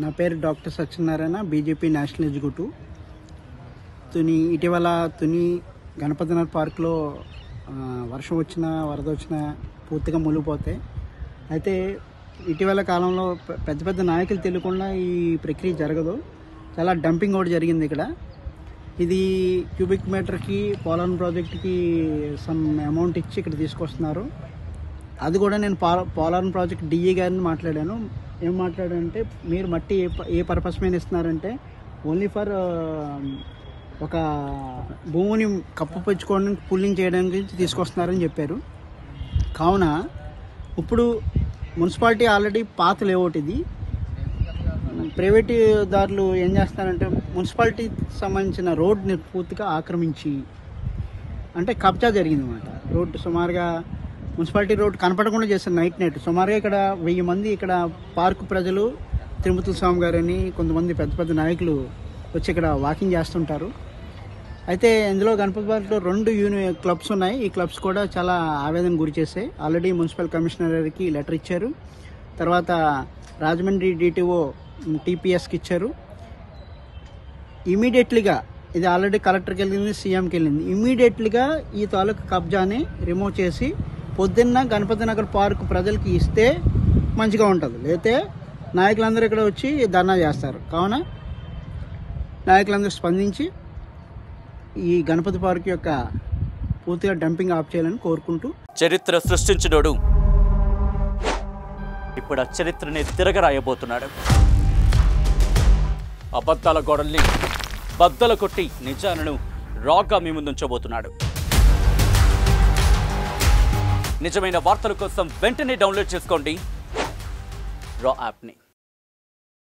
నా పేరు doctor Satyanarayana, BJP national executive. ఇటీవల తుని గణపతినగర్ పార్క్లో వర్షం వచ్చినా వరద వచ్చినా పూర్తిగా మునిగిపోతాయి. అయితే ఇటీవల కాలంలో పెద్ద పెద్ద నాయకులు తెలియకుండా ఈ ప్రక్రియ జరగదు. చాలా డంపింగ్ కూడా జరిగింది ఇక్కడ. ఇది క్యూబిక్ మీటర్కి పోలవరం ప్రాజెక్టుకి సమ్ అమౌంట్ ఇచ్చి ఇక్కడ తీసుకొస్తున్నారు. అది కూడా నేను పోలవరం ప్రాజెక్ట్ డిఈ గారిని మాట్లాడాను. ఏం మాట్లాడారంటే, మీరు మట్టి ఏ పర్పస్ మీద ఇస్తున్నారంటే ఓన్లీ ఫర్ ఒక భూమిని కప్పుపుచ్చుకోవడానికి పుల్లింగ్ చేయడానికి తీసుకొస్తున్నారని చెప్పారు. కావున ఇప్పుడు మున్సిపాలిటీ ఆల్రెడీ పాత లేఅవుట్ ఇది. ప్రైవేట్ దారులు ఏం చేస్తున్నారంటే మున్సిపాలిటీకి సంబంధించిన రోడ్ని పూర్తిగా ఆక్రమించి, అంటే కబ్జా జరిగింది అన్నమాట. రోడ్డు సుమారుగా మున్సిపాలిటీ రోడ్ కనపడకుండా చేశారు నైట్. సుమారుగా ఇక్కడ 1000 మంది ఇక్కడ పార్కు ప్రజలు, తిరుమతుల స్వామి గారని కొంతమంది పెద్ద పెద్ద నాయకులు వచ్చి ఇక్కడ వాకింగ్ చేస్తుంటారు. అయితే ఇందులో గణపతి పార్క్లో 2 క్లబ్స్ ఉన్నాయి. ఈ క్లబ్స్ కూడా చాలా ఆవేదన గురి చేశాయి. ఆల్రెడీ మున్సిపల్ కమిషనర్ గారికి లెటర్ ఇచ్చారు. తర్వాత రాజమండ్రి డిటిఓ టీపీఎస్కి ఇచ్చారు. ఇమీడియట్లీగా ఇది ఆల్రెడీ కలెక్టర్కి వెళ్ళింది, సీఎంకి వెళ్ళింది. ఇమీడియట్లీగా ఈ తాలూకు కబ్జాని రిమూవ్ చేసి పొద్దున్న గణపతి నగర్ పార్క్ ప్రజలకి ఇస్తే మంచిగా ఉంటుంది. లేకపోతే నాయకులందరూ ఇక్కడ వచ్చి ధర్నా చేస్తారు. కావున నాయకులందరూ స్పందించి ఈ గణపతి పార్క్ యొక్క పూర్తిగా డంపింగ్ ఆఫ్ చేయాలని కోరుకుంటూ, చరిత్ర సృష్టించినోడు ఇప్పుడు ఆ చరిత్రని తిరగరాయబోతున్నాడు. అబద్ధాల గోడల్ని బద్దల కొట్టి నిజాలను రాగా మీ ముందుంచబోతున్నాడు. నిజమైన వార్తల కోసం వెంటనే డౌన్లోడ్ చేసుకోండి రా యాప్ని.